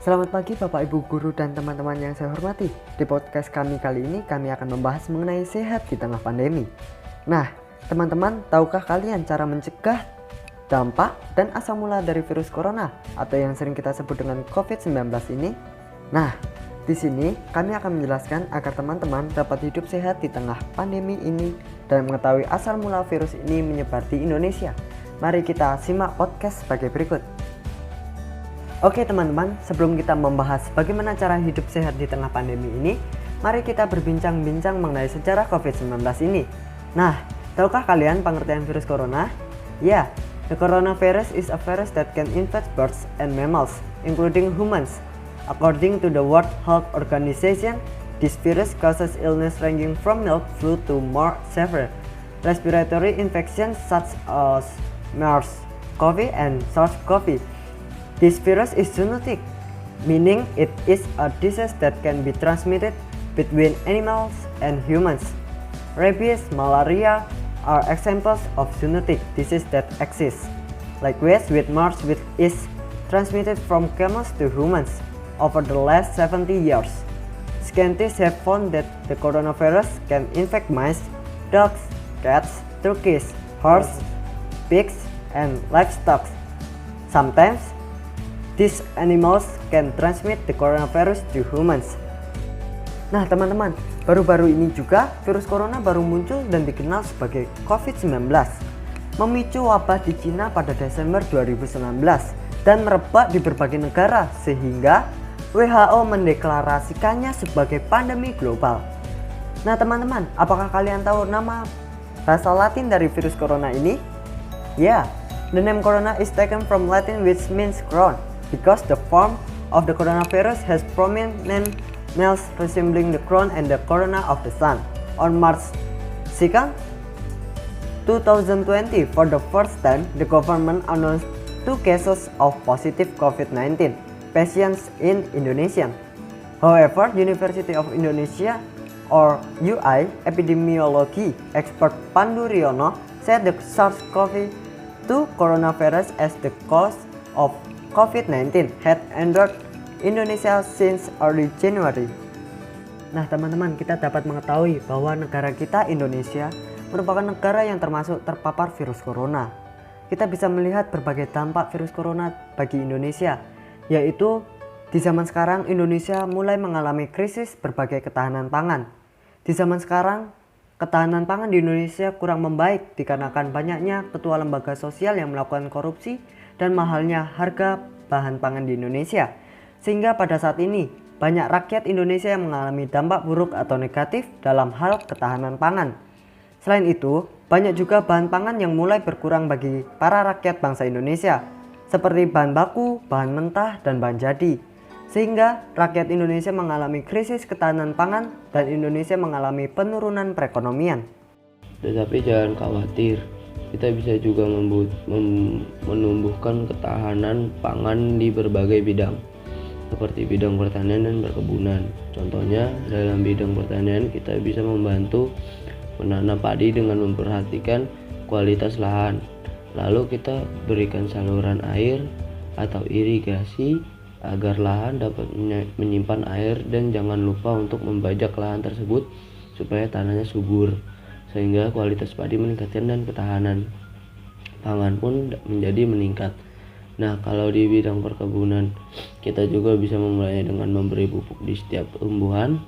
Selamat pagi Bapak Ibu Guru dan teman-teman yang saya hormati. Di podcast kami kali ini kami akan membahas mengenai sehat di tengah pandemi. Nah, teman-teman, tahukah kalian cara mencegah dampak dan asal mula dari virus corona atau yang sering kita sebut dengan COVID-19 ini? Nah, di sini kami akan menjelaskan agar teman-teman dapat hidup sehat di tengah pandemi ini dan mengetahui asal mula virus ini menyebar di Indonesia. Mari kita simak podcast sebagai berikut. Oke teman-teman, sebelum kita membahas bagaimana cara hidup sehat di tengah pandemi ini, mari kita berbincang-bincang mengenai sejarah COVID-19 ini. Nah, tahukah kalian pengertian virus corona? Ya, the coronavirus is a virus that can infect birds and mammals, including humans. According to the World Health Organization, this virus causes illness ranging from mild flu to more severe respiratory infections such as MERS-CoV and SARS-CoV. This virus is zoonotic, meaning it is a disease that can be transmitted between animals and humans. Rabies, malaria are examples of zoonotic disease that exist. Likewise, with MERS, which is transmitted from camels to humans over the last 70 years. Scientists have found that the coronavirus can infect mice, dogs, cats, turkeys, horses, pigs, and livestock. Sometimes, these animals can transmit the coronavirus to humans. Nah teman-teman, baru-baru ini juga virus corona baru muncul dan dikenal sebagai COVID-19, memicu wabah di Cina pada Desember 2019 dan merebak di berbagai negara sehingga WHO mendeklarasikannya sebagai pandemi global. Nah teman-teman, apakah kalian tahu nama bahasa Latin dari virus corona ini? Ya, the name corona is taken from Latin which means crown, because the form of the coronavirus has prominent nails resembling the crown and the corona of the sun. On March 2nd, 2020, for the first time, the government announced 2 cases of positive COVID-19 patients in Indonesia. However, University of Indonesia or UI epidemiology expert Pandu Riono said the SARS-CoV-2 coronavirus as the cause of COVID-19 had entered Indonesia since early January. Nah teman-teman, kita dapat mengetahui bahwa negara kita Indonesia merupakan negara yang termasuk terpapar virus corona. Kita bisa melihat berbagai dampak virus corona bagi Indonesia, yaitu di zaman sekarang Indonesia mulai mengalami krisis berbagai ketahanan pangan. Di zaman sekarang ketahanan pangan di Indonesia kurang membaik dikarenakan banyaknya ketua lembaga sosial yang melakukan korupsi dan mahalnya harga bahan pangan di Indonesia. Sehingga pada saat ini banyak rakyat Indonesia yang mengalami dampak buruk atau negatif dalam hal ketahanan pangan. Selain itu, banyak juga bahan pangan yang mulai berkurang bagi para rakyat bangsa Indonesia, seperti bahan baku, bahan mentah, dan bahan jadi. Sehingga rakyat Indonesia mengalami krisis ketahanan pangan dan Indonesia mengalami penurunan perekonomian. Tetapi jangan khawatir, kita bisa juga menumbuhkan ketahanan pangan di berbagai bidang, seperti bidang pertanian dan perkebunan. Contohnya, dalam bidang pertanian kita bisa membantu menanam padi dengan memperhatikan kualitas lahan. Lalu kita berikan saluran air atau irigasi agar lahan dapat menyimpan air, dan jangan lupa untuk membajak lahan tersebut supaya tanahnya subur, sehingga kualitas padi meningkatkan dan ketahanan pangan pun menjadi meningkat. Nah, kalau di bidang perkebunan, kita juga bisa memulainya dengan memberi pupuk di setiap tumbuhan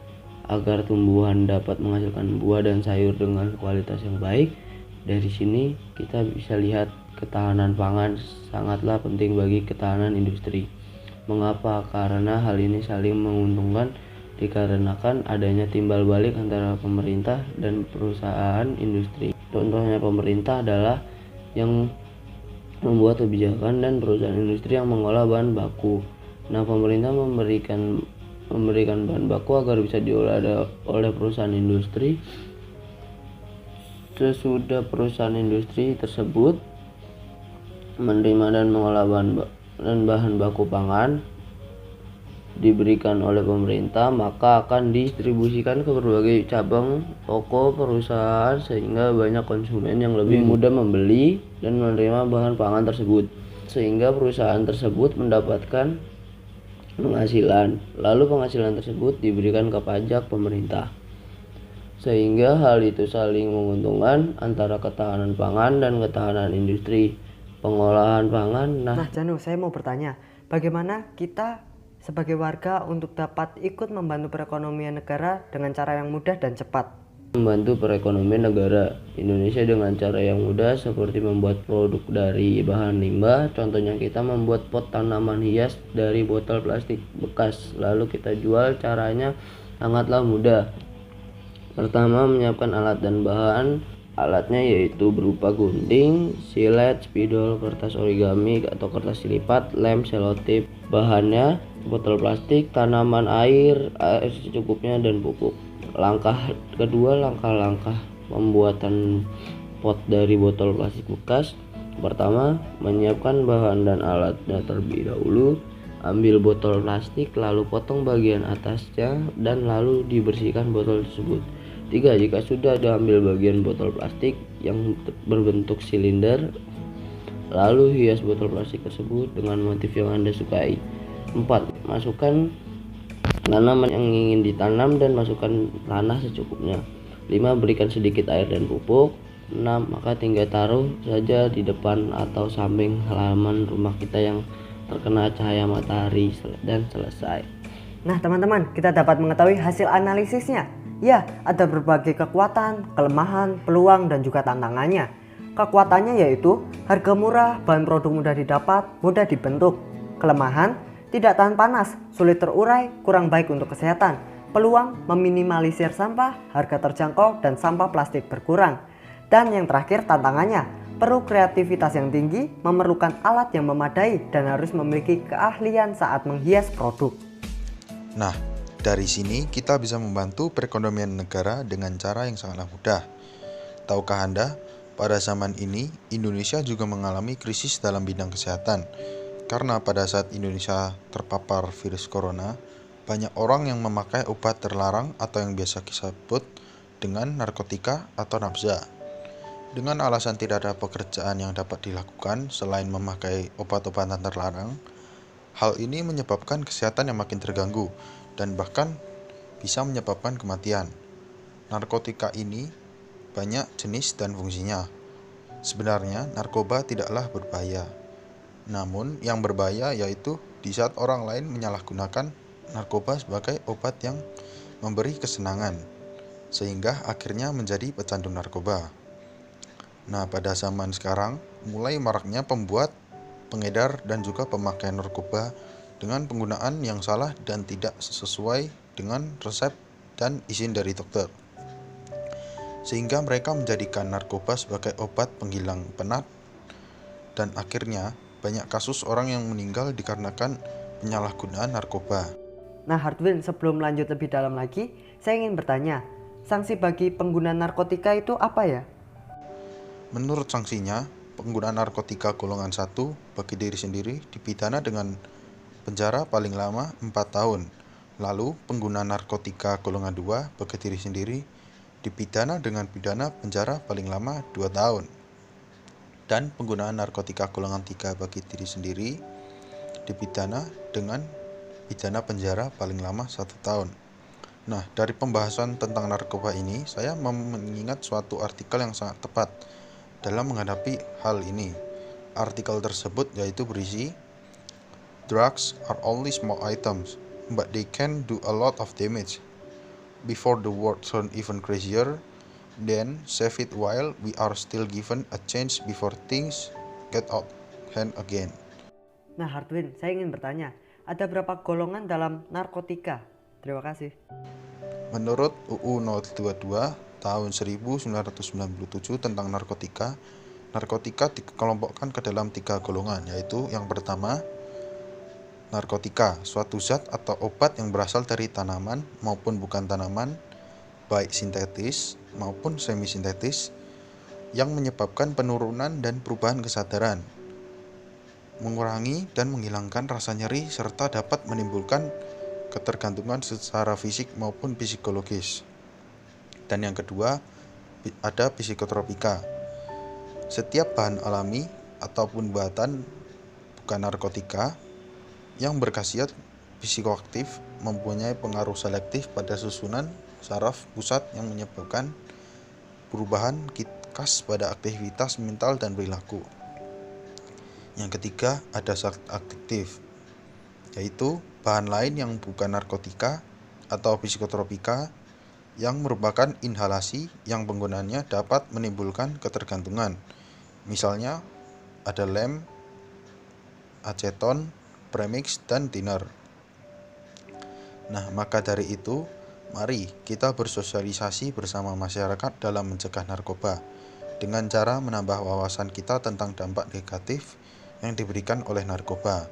agar tumbuhan dapat menghasilkan buah dan sayur dengan kualitas yang baik. Dari sini kita bisa lihat ketahanan pangan sangatlah penting bagi ketahanan industri. Mengapa? Karena hal ini saling menguntungkan dikarenakan adanya timbal balik antara pemerintah dan perusahaan industri. Contohnya pemerintah adalah yang membuat kebijakan dan perusahaan industri yang mengolah bahan baku. Nah, pemerintah memberikan bahan baku agar bisa diolah oleh perusahaan industri. Sesudah perusahaan industri tersebut menerima dan mengolah bahan baku pangan diberikan oleh pemerintah, maka akan didistribusikan ke berbagai cabang toko perusahaan sehingga banyak konsumen yang lebih mudah membeli dan menerima bahan pangan tersebut, sehingga perusahaan tersebut mendapatkan penghasilan, lalu penghasilan tersebut diberikan ke pajak pemerintah. Sehingga hal itu saling menguntungkan antara ketahanan pangan dan ketahanan industri pengolahan pangan. Nah, Janu, saya mau bertanya, bagaimana kita sebagai warga untuk dapat ikut membantu perekonomian negara dengan cara yang mudah dan cepat? Membantu perekonomian negara Indonesia dengan cara yang mudah seperti membuat produk dari bahan limbah. Contohnya kita membuat pot tanaman hias dari botol plastik bekas, lalu kita jual. Caranya sangatlah mudah. Pertama, menyiapkan alat dan bahan. Alatnya yaitu berupa gunting, silet, spidol, kertas origami atau kertas lipat, lem, selotip. Bahannya botol plastik, tanaman air secukupnya, dan pupuk. Langkah pembuatan pot dari botol plastik bekas. Pertama, menyiapkan bahan dan alatnya terlebih dahulu. Ambil botol plastik, lalu potong bagian atasnya dan lalu dibersihkan botol tersebut. 3. Jika sudah diambil bagian botol plastik yang berbentuk silinder, lalu hias botol plastik tersebut dengan motif yang Anda sukai. 4. Masukkan tanaman yang ingin ditanam dan masukkan tanah secukupnya. 5. Berikan sedikit air dan pupuk. 6. Maka tinggal taruh saja di depan atau samping halaman rumah kita yang terkena cahaya matahari dan selesai. Nah, teman-teman, kita dapat mengetahui hasil analisisnya. Ya, ada berbagai kekuatan, kelemahan, peluang, dan juga tantangannya. Kekuatannya yaitu harga murah, bahan produk mudah didapat, mudah dibentuk. Kelemahan, tidak tahan panas, sulit terurai, kurang baik untuk kesehatan. Peluang, meminimalisir sampah, harga terjangkau, dan sampah plastik berkurang. Dan yang terakhir, tantangannya, perlu kreativitas yang tinggi, memerlukan alat yang memadai, dan harus memiliki keahlian saat menghias produk. Nah, dari sini kita bisa membantu perekonomian negara dengan cara yang sangatlah mudah. Tahukah Anda, pada zaman ini Indonesia juga mengalami krisis dalam bidang kesehatan. Karena pada saat Indonesia terpapar virus corona, banyak orang yang memakai obat terlarang atau yang biasa kita sebut dengan narkotika atau nafza. Dengan alasan tidak ada pekerjaan yang dapat dilakukan selain memakai obat-obatan terlarang, hal ini menyebabkan kesehatan yang makin terganggu dan bahkan bisa menyebabkan kematian. Narkotika ini banyak jenis dan fungsinya. Sebenarnya narkoba tidaklah berbahaya. Namun yang berbahaya yaitu di saat orang lain menyalahgunakan narkoba sebagai obat yang memberi kesenangan, sehingga akhirnya menjadi pecandu narkoba. Nah, pada zaman sekarang mulai maraknya pembuat, pengedar, dan juga pemakaian narkoba dengan penggunaan yang salah dan tidak sesuai dengan resep dan izin dari dokter. Sehingga mereka menjadikan narkoba sebagai obat penghilang penat dan akhirnya banyak kasus orang yang meninggal dikarenakan penyalahgunaan narkoba. Nah, Hardwin, sebelum lanjut lebih dalam lagi, saya ingin bertanya, sanksi bagi pengguna narkotika itu apa ya? Menurut sanksinya, penggunaan narkotika golongan 1 bagi diri sendiri dipidana dengan penjara paling lama 4 tahun. Lalu pengguna narkotika golongan 2 bagi diri sendiri dipidana dengan pidana penjara paling lama 2 tahun. Dan penggunaan narkotika golongan 3 bagi diri sendiri dipidana dengan pidana penjara paling lama 1 tahun. Nah, dari pembahasan tentang narkoba ini, saya mengingat suatu artikel yang sangat tepat dalam menghadapi hal ini. Artikel tersebut yaitu berisi, "Drugs are only small items, but they can do a lot of damage. Before the world turn even crazier, then save it while we are still given a chance before things get out hand again." Nah, Hardwin, saya ingin bertanya, ada berapa golongan dalam narkotika? Terima kasih. Menurut UU 022 tahun 1997 tentang narkotika, narkotika dikelompokkan ke dalam 3 golongan, yaitu yang pertama, narkotika, suatu zat atau obat yang berasal dari tanaman maupun bukan tanaman, baik sintetis maupun semi-sintetis, yang menyebabkan penurunan dan perubahan kesadaran, mengurangi dan menghilangkan rasa nyeri, serta dapat menimbulkan ketergantungan secara fisik maupun psikologis. Dan yang kedua, ada psikotropika. Setiap bahan alami ataupun buatan bukan narkotika yang berkhasiat psikoaktif mempunyai pengaruh selektif pada susunan saraf pusat yang menyebabkan perubahan khas pada aktivitas mental dan perilaku. Yang ketiga, ada zat adiktif, yaitu bahan lain yang bukan narkotika atau psikotropika yang merupakan inhalasi yang penggunaannya dapat menimbulkan ketergantungan. Misalnya ada lem, aceton, premix, dan thinner. Nah, maka dari itu, mari kita bersosialisasi bersama masyarakat dalam mencegah narkoba dengan cara menambah wawasan kita tentang dampak negatif yang diberikan oleh narkoba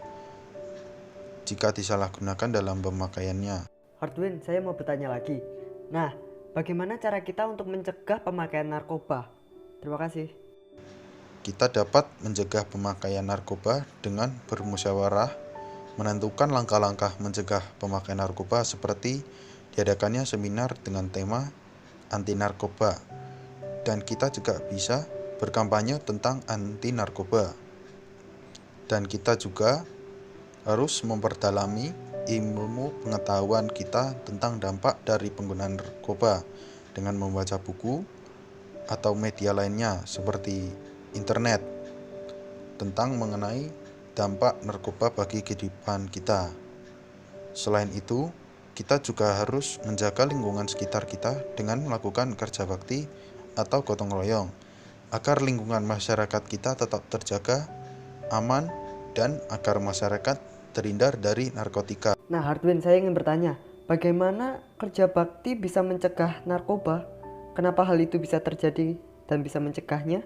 jika disalahgunakan dalam pemakaiannya. Hardwin, saya mau bertanya lagi. Nah, bagaimana cara kita untuk mencegah pemakaian narkoba? Terima kasih. Kita dapat mencegah pemakaian narkoba dengan bermusyawarah, menentukan langkah-langkah mencegah pemakaian narkoba seperti diadakannya seminar dengan tema anti narkoba. Dan kita juga bisa berkampanye tentang anti narkoba. Dan kita juga harus memperdalami ilmu pengetahuan kita tentang dampak dari penggunaan narkoba dengan membaca buku atau media lainnya seperti internet tentang mengenai dampak narkoba bagi kehidupan kita. Selain itu, kita juga harus menjaga lingkungan sekitar kita dengan melakukan kerja bakti atau gotong royong agar lingkungan masyarakat kita tetap terjaga, aman, dan agar masyarakat terhindar dari narkotika. Nah, Hardwin, saya ingin bertanya, bagaimana kerja bakti bisa mencegah narkoba? Kenapa hal itu bisa terjadi dan bisa mencegahnya?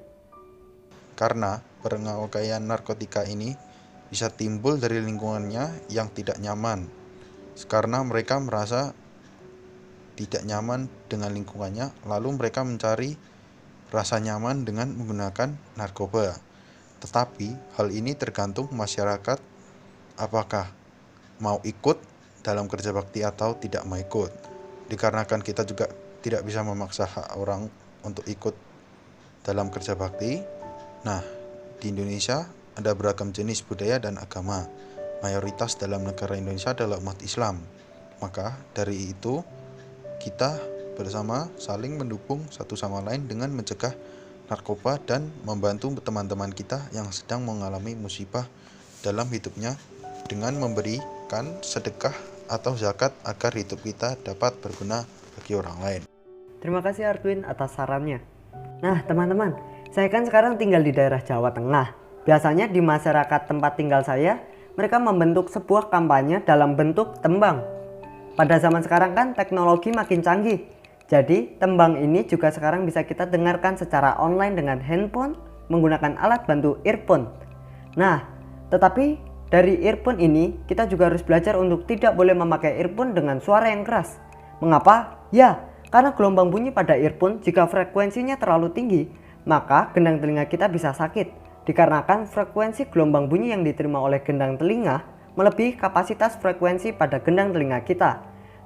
Karena pemakaian narkotika ini bisa timbul dari lingkungannya yang tidak nyaman. Karena mereka merasa tidak nyaman dengan lingkungannya, lalu mereka mencari rasa nyaman dengan menggunakan narkoba. Tetapi hal ini tergantung masyarakat apakah mau ikut dalam kerja bakti atau tidak mau ikut. Dikarenakan kita juga tidak bisa memaksa hak orang untuk ikut dalam kerja bakti. Nah, di Indonesia ada beragam jenis budaya dan agama. Mayoritas dalam negara Indonesia adalah umat Islam. Maka dari itu kita bersama saling mendukung satu sama lain dengan mencegah narkoba dan membantu teman-teman kita yang sedang mengalami musibah dalam hidupnya dengan memberikan sedekah atau zakat agar hidup kita dapat berguna bagi orang lain. Terima kasih Hardwin atas sarannya. Nah, teman-teman, saya kan sekarang tinggal di daerah Jawa Tengah. Biasanya di masyarakat tempat tinggal saya, mereka membentuk sebuah kampanye dalam bentuk tembang. Pada zaman sekarang kan teknologi makin canggih. Jadi tembang ini juga sekarang bisa kita dengarkan secara online dengan handphone menggunakan alat bantu earphone. Nah, tetapi dari earphone ini kita juga harus belajar untuk tidak boleh memakai earphone dengan suara yang keras. Mengapa? Ya, karena gelombang bunyi pada earphone jika frekuensinya terlalu tinggi, maka gendang telinga kita bisa sakit. Dikarenakan frekuensi gelombang bunyi yang diterima oleh gendang telinga melebihi kapasitas frekuensi pada gendang telinga kita.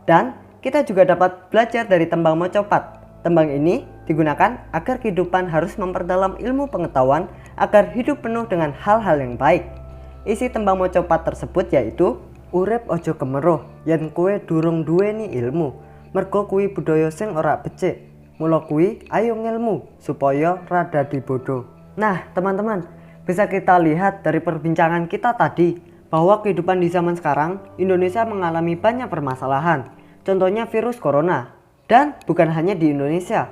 Dan kita juga dapat belajar dari tembang mocopat. Tembang ini digunakan agar kehidupan harus memperdalam ilmu pengetahuan agar hidup penuh dengan hal-hal yang baik. Isi tembang mocopat tersebut yaitu urip ojo kemeruh yen kowe durung duweni ilmu, mergo kuwi budaya sing ora becik. Mula kuwi ayo ngilmu supaya rada dibodoh. Nah, teman-teman, bisa kita lihat dari perbincangan kita tadi bahwa kehidupan di zaman sekarang Indonesia mengalami banyak permasalahan. Contohnya virus corona. Dan bukan hanya di Indonesia.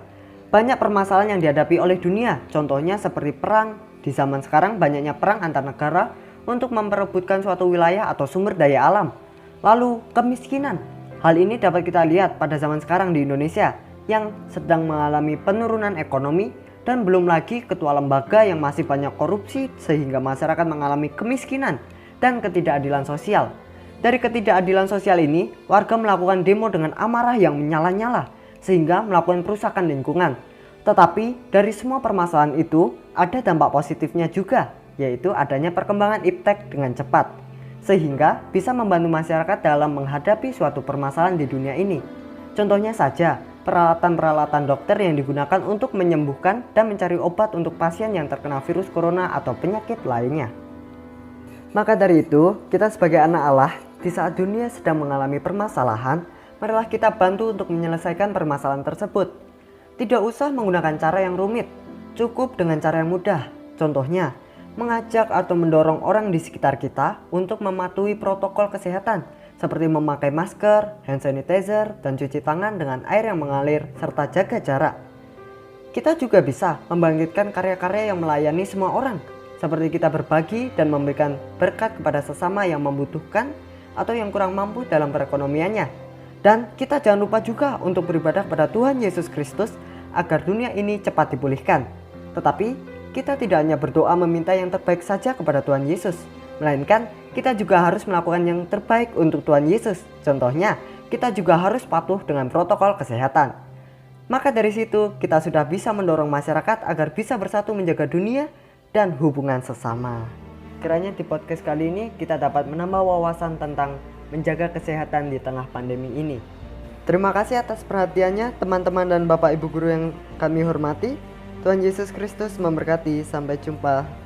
Banyak permasalahan yang dihadapi oleh dunia. Contohnya seperti perang. Di zaman sekarang banyaknya perang antar negara untuk memperebutkan suatu wilayah atau sumber daya alam. Lalu kemiskinan. Hal ini dapat kita lihat pada zaman sekarang di Indonesia yang sedang mengalami penurunan ekonomi dan belum lagi ketua lembaga yang masih banyak korupsi sehingga masyarakat mengalami kemiskinan dan ketidakadilan sosial. Dari ketidakadilan sosial ini, warga melakukan demo dengan amarah yang menyala-nyala sehingga melakukan perusakan lingkungan. Tetapi dari semua permasalahan itu ada dampak positifnya juga, yaitu adanya perkembangan iptek dengan cepat sehingga bisa membantu masyarakat dalam menghadapi suatu permasalahan di dunia ini. Contohnya saja peralatan-peralatan dokter yang digunakan untuk menyembuhkan dan mencari obat untuk pasien yang terkena virus corona atau penyakit lainnya. Maka dari itu, kita sebagai anak Allah di saat dunia sedang mengalami permasalahan, marilah kita bantu untuk menyelesaikan permasalahan tersebut. Tidak usah menggunakan cara yang rumit, cukup dengan cara yang mudah. Contohnya, mengajak atau mendorong orang di sekitar kita untuk mematuhi protokol kesehatan seperti memakai masker, hand sanitizer, dan cuci tangan dengan air yang mengalir serta jaga jarak. Kita juga bisa membangkitkan karya-karya yang melayani semua orang, seperti kita berbagi dan memberikan berkat kepada sesama yang membutuhkan atau yang kurang mampu dalam perekonomiannya. Dan kita jangan lupa juga untuk beribadah kepada Tuhan Yesus Kristus agar dunia ini cepat dipulihkan. Tetapi kita tidak hanya berdoa meminta yang terbaik saja kepada Tuhan Yesus, melainkan kita juga harus melakukan yang terbaik untuk Tuhan Yesus. Contohnya, kita juga harus patuh dengan protokol kesehatan. Maka dari situ kita sudah bisa mendorong masyarakat agar bisa bersatu menjaga dunia dan hubungan sesama. Kiranya di podcast kali ini kita dapat menambah wawasan tentang menjaga kesehatan di tengah pandemi ini. Terima kasih atas perhatiannya teman-teman dan Bapak Ibu Guru yang kami hormati. Tuhan Yesus Kristus memberkati. Sampai jumpa.